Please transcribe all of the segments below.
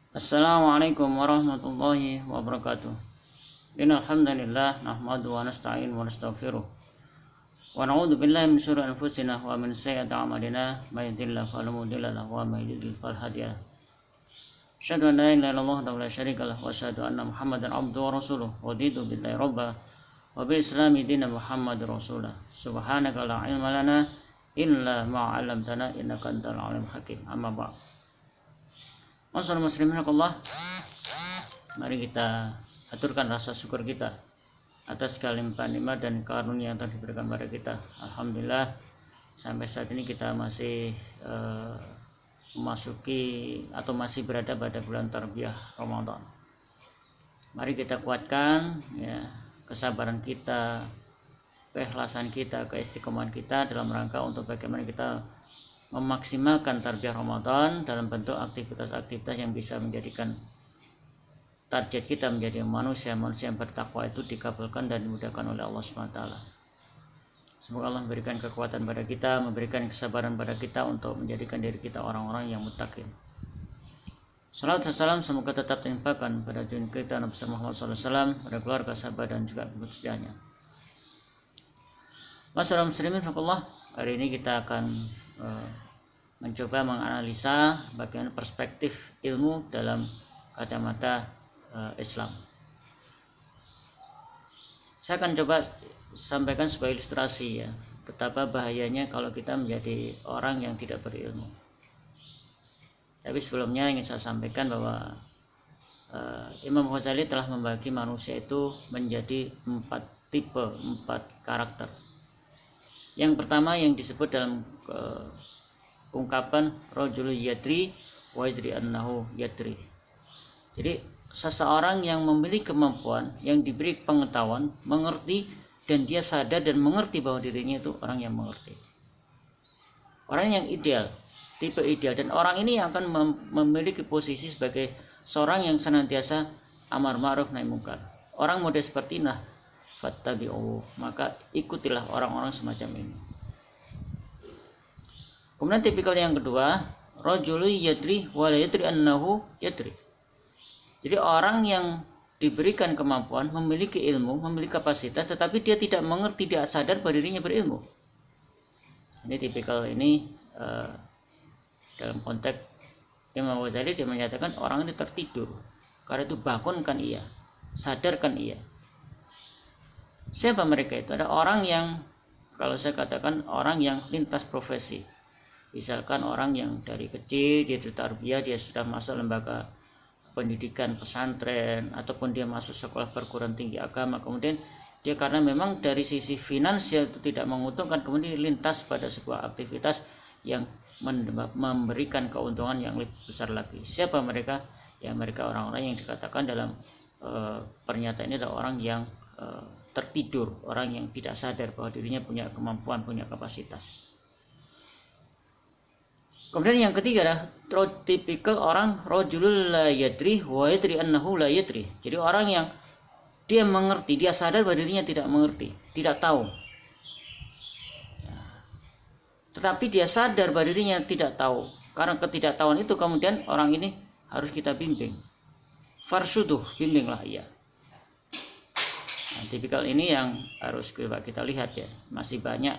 Assalamualaikum warahmatullahi wabarakatuh. Innal hamdalillah nahmaduhu wa nasta'inu wa nastaghfiruh. Wa na'udzu billahi min syururi anfusina wa min sayyiati a'malina. May yahdihillahu fala mudilla lahu wa may yudlil fala hadiya lahu. Asyhadu an la ilaha illallah wa la syarika lahu wa asyhadu anna Muhammadan abduhu wa rasuluh. Raditu billahi rabba wa bil islami dinan Muhammadur rasulullah. Subhanaka la ilma lana illa ma 'allamtana innaka antal alimul hakim. Amma ba'd. Masyaallah muslimin Allah, mari kita aturkan rasa syukur kita atas kelimpahan nikmat dan karunia yang telah diberikan pada kita. Alhamdulillah sampai saat ini kita masih memasuki atau masih berada pada bulan tarbiyah Ramadan. Mari kita kuatkan ya kesabaran kita, keikhlasan kita, keistiqomahan kita dalam rangka untuk bagaimana kita memaksimalkan tarbiyah Ramadan dalam bentuk aktivitas-aktivitas yang bisa menjadikan target kita menjadi manusia yang bertakwa itu dikabulkan dan dimudahkan oleh Allah SWT. Semoga Allah memberikan kekuatan pada kita, memberikan kesabaran pada kita untuk menjadikan diri kita orang-orang yang muttaqin. Salawat dan salam semoga tetap dilimpahkan pada junjungan kita Nabi Muhammad SAW, pada keluarga, sahabat dan juga pengikut setianya. Masyaallah muslimin Allah, hari ini kita akan mencoba menganalisa bagaimana perspektif ilmu dalam kacamata Islam. Saya akan coba sampaikan sebuah ilustrasi ya, betapa bahayanya kalau kita menjadi orang yang tidak berilmu. Tapi sebelumnya ingin saya sampaikan bahwa Imam Ghazali telah membagi manusia itu menjadi 4 tipe, 4 karakter. Yang pertama yang disebut dalam ungkapan rajulun yadri wa yadri annahu yadri. Jadi seseorang yang memiliki kemampuan, yang diberi pengetahuan, mengerti dan dia sadar dan mengerti bahwa dirinya itu orang yang mengerti. Orang yang ideal, tipe ideal, dan orang ini yang akan memiliki posisi sebagai seorang yang senantiasa amar ma'ruf nahi munkar. Orang model seperti nah fattabi'u, maka ikutilah orang-orang semacam ini. Kemudian tipikal yang kedua, rajulun yadri wa la yadri annahu yadri. Jadi orang yang diberikan kemampuan, memiliki ilmu, memiliki kapasitas, tetapi dia tidak mengerti, tidak sadar bahwa dirinya berilmu. Ini tipikal ini dalam konteks Imam Ghazali dia menyatakan orang ini tertidur. Karena itu bangunkan ia, sadarkan ia. Siapa mereka itu? Ada orang yang, kalau saya katakan orang yang lintas profesi. Misalkan orang yang dari kecil dia tarbiyah, dia sudah masuk lembaga pendidikan pesantren, ataupun dia masuk sekolah perguruan tinggi agama, kemudian dia karena memang dari sisi finansial itu tidak menguntungkan, kemudian lintas pada sebuah aktivitas yang memberikan keuntungan yang lebih besar lagi. Siapa mereka? Ya mereka orang-orang yang dikatakan dalam pernyataan ini adalah orang yang tertidur, orang yang tidak sadar bahwa dirinya punya kemampuan, punya kapasitas. Kemudian yang ketiga adalah tipikal orang rajulul la yadri wa yadri annahu la yadri. Jadi orang yang dia mengerti, dia sadar bahwa dirinya tidak mengerti, tidak tahu. Tetapi dia sadar bahwa dirinya tidak tahu. Karena ketidaktahuan itu kemudian orang ini harus kita bimbing. Farsyuduh, bimbinglah ia. Nah, tipikal ini yang harus kita lihat ya. Masih banyak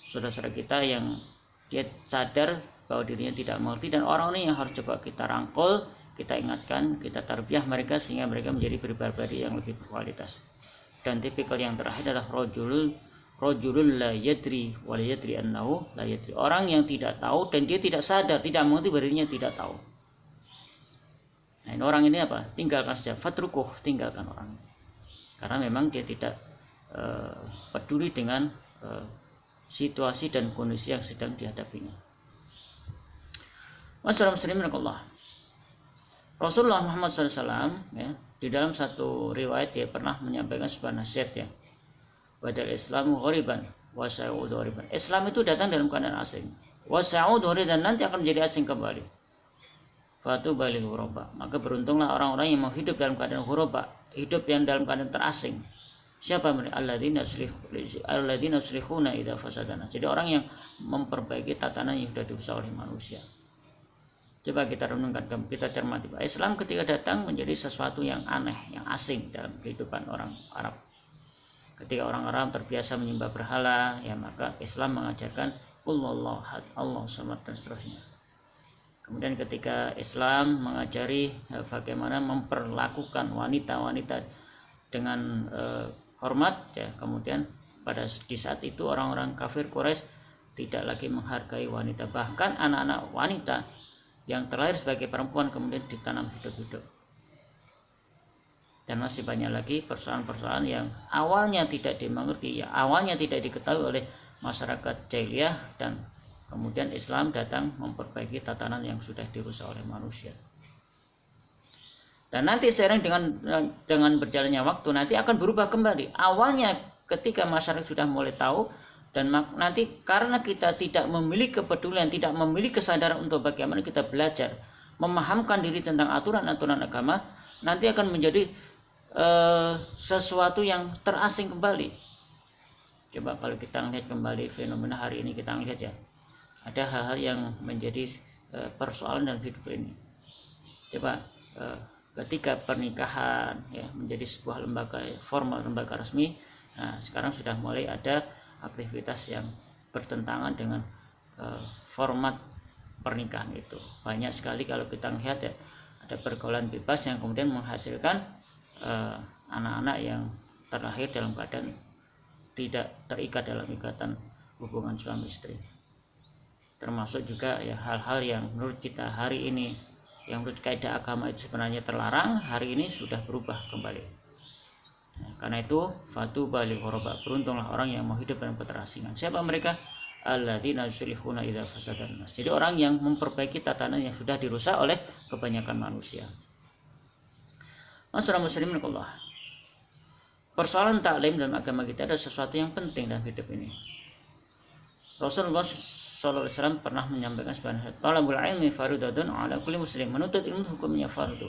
saudara-saudara kita yang dia sadar bahwa dirinya tidak mengerti, dan orang ini yang harus coba kita rangkul, kita ingatkan, kita tarbiyah mereka sehingga mereka menjadi pribadi yang lebih berkualitas. Dan tipikal yang terakhir adalah rajulun la yadri wa la yadri annahu la yadri. Orang yang tidak tahu dan dia tidak sadar, tidak mengerti bahwa dirinya tidak tahu. Nah, ini orang ini apa? Tinggalkan saja, fatrukuh, tinggalkan orang. Karena memang dia tidak peduli dengan situasi dan kondisi yang sedang dihadapinya. Masyaallah muslimin Allah. Rasulullah Muhammad SAW ya, di dalam satu riwayat dia pernah menyampaikan sebuah nasihat ya. Badal Islamu ghoriban wa sa'ud ghoriban. Islam itu datang dalam keadaan asing. Wa sa'ud ghoriban, nanti akan menjadi asing kembali. Fatu bali ghuraba. Maka beruntunglah orang-orang yang mau hidup dalam keadaan ghuraba, hidup yang dalam keadaan terasing. Siapa mereka? Alladzina yuslihuna idza fasadana. Jadi orang yang memperbaiki tatanan yang sudah dirusak oleh manusia. Coba kita renungkan, kita cermati. Islam ketika datang menjadi sesuatu yang aneh, yang asing dalam kehidupan orang Arab. Ketika orang Arab terbiasa menyembah berhala, ya maka Islam mengajarkan Allah ahad, Allah samad dan seterusnya. Kemudian ketika Islam mengajari bagaimana memperlakukan wanita-wanita dengan hormat, ya kemudian di saat itu orang-orang kafir Quraisy tidak lagi menghargai wanita, bahkan anak-anak wanita yang terlahir sebagai perempuan kemudian ditanam hidup-hidup. Dan masih banyak lagi persoalan-persoalan yang awalnya tidak dimengerti, ya awalnya tidak diketahui oleh masyarakat jahiliyah, dan kemudian Islam datang memperbaiki tatanan yang sudah dirusak oleh manusia. Dan nanti seiring dengan berjalannya waktu nanti akan berubah kembali. Awalnya ketika masyarakat sudah mulai tahu, dan nanti karena kita tidak memiliki kepedulian, tidak memiliki kesadaran untuk bagaimana kita belajar memahamkan diri tentang aturan-aturan agama, nanti akan menjadi sesuatu yang terasing kembali. Coba kalau kita lihat kembali fenomena hari ini, kita lihat ya, ada hal-hal yang menjadi persoalan dalam hidup ini. Coba ketika pernikahan ya menjadi sebuah lembaga formal, lembaga resmi, nah sekarang sudah mulai ada aktivitas yang bertentangan dengan format pernikahan itu. Banyak sekali kalau kita lihat ya, ada pergaulan bebas yang kemudian menghasilkan anak-anak yang terlahir dalam keadaan tidak terikat dalam ikatan hubungan suami istri. Termasuk juga ya hal-hal yang menurut kita hari ini, yang menurut kaidah agama itu sebenarnya terlarang, hari ini sudah berubah kembali. Nah, karena itu fatuba lil ghuraba, beruntunglah orang yang mau hidup dalam keterasingan. Siapa mereka? Alladzina yuslihuna idza fasadan nas. Jadi orang yang memperbaiki tatanan yang sudah dirusak oleh kebanyakan manusia. Masyarakat muslimin Allah. Persoalan taklim dalam agama kita adalah sesuatu yang penting dalam hidup ini. Rasulullah SAW pernah menyampaikan sebenarnya talabul ilmi fardun ala kulli muslim. Menuntut ilmu hukumnya fardu.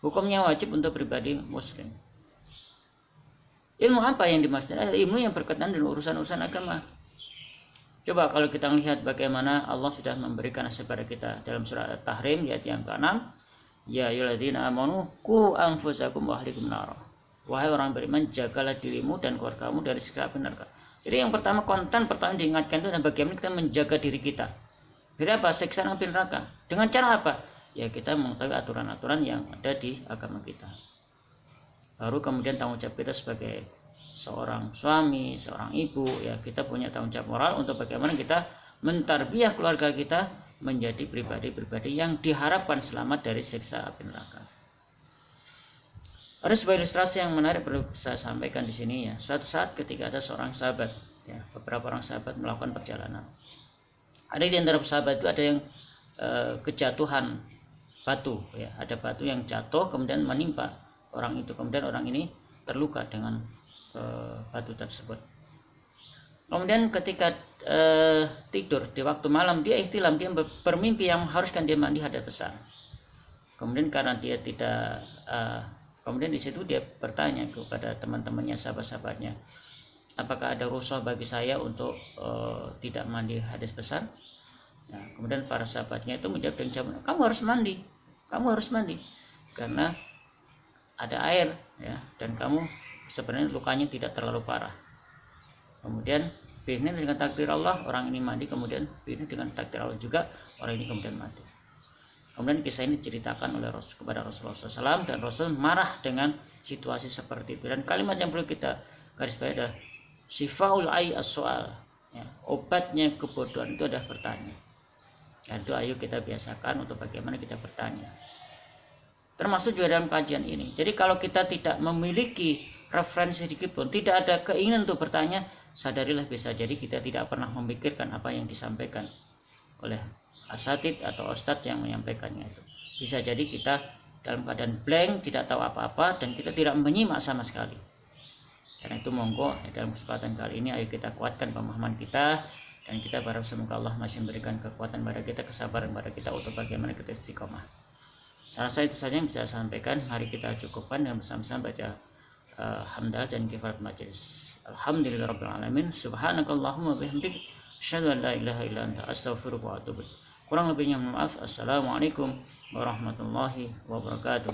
Hukumnya wajib untuk pribadi muslim. Ilmu apa yang dimaksud? Ilmu yang berkaitan dengan urusan-urusan agama. Coba kalau kita melihat bagaimana Allah sudah memberikan nasihat kepada kita dalam surah At-Tahrim ayat yang ke-6, ya ayyuhalladzina amanu qu anfusakum wa ahlikum nar. Wahai orang beriman, jagalah dirimu dan keluargamu dari siksa api neraka. Jadi yang pertama, konten pertama diingatkan itu adalah bagaimana kita menjaga diri kita. Dari apa? Siksa api neraka. Dengan cara apa? Ya kita mengetahui aturan-aturan yang ada di agama kita. Baru kemudian tanggung jawab kita sebagai seorang suami, seorang ibu, ya kita punya tanggung jawab moral untuk bagaimana kita mentarbiyah keluarga kita menjadi pribadi-pribadi yang diharapkan selamat dari siksa api neraka. Ada sebuah ilustrasi yang menarik perlu saya sampaikan di sini ya. Suatu saat ketika ada seorang sahabat, ya beberapa orang sahabat melakukan perjalanan. Ada di antara sahabat itu ada yang kejatuhan batu, ya ada batu yang jatuh kemudian menimpa orang itu, kemudian orang ini terluka dengan batu tersebut. Kemudian ketika tidur di waktu malam dia ihtilam, dia bermimpi yang mengharuskan dia mandi hadap besar. Kemudian karena dia tidak kemudian di situ dia bertanya kepada teman-temannya, sahabat-sahabatnya, apakah ada rukhsah bagi saya untuk tidak mandi hadas besar? Nah, kemudian para sahabatnya itu menjawab dengan jawaban, kamu harus mandi karena ada air ya, dan kamu sebenarnya lukanya tidak terlalu parah. Kemudian biizni dengan takdir Allah orang ini mandi, kemudian biizni dengan takdir Allah juga orang ini kemudian mati. Kemudian kisah ini diceritakan oleh Rasul kepada Rasulullah SAW, dan Rasul marah dengan situasi seperti itu. Dan kalimat yang perlu kita garis bawahi adalah sifaul ai as-soal, ya, obatnya kebodohan itu adalah bertanya. Dan itu ayo kita biasakan untuk bagaimana kita bertanya. Termasuk juga dalam kajian ini. Jadi kalau kita tidak memiliki referensi sedikit pun, tidak ada keinginan untuk bertanya, sadarilah bisa jadi kita tidak pernah memikirkan apa yang disampaikan oleh asatid atau ustadz yang menyampaikannya itu. Bisa jadi kita dalam keadaan blank, tidak tahu apa-apa, dan kita tidak menyimak sama sekali. Karena itu monggo dalam kesempatan kali ini ayo kita kuatkan pemahaman kita, dan kita berharap semoga Allah masih memberikan kekuatan pada kita, kesabaran pada kita untuk bagaimana kita istiqomah. Salah satu itu saja yang bisa saya sampaikan. Mari kita cukupkan dan bersama-sama baca hamdalah dan kifarat majelis. Alhamdulillahirabbil alamin. Subhanakallahumma bihamdik, asyhadu an la ilaha illa anta, astaghfiruka wa atubu ilaik. Kurang lebihnya maaf. Assalamualaikum warahmatullahi wabarakatuh.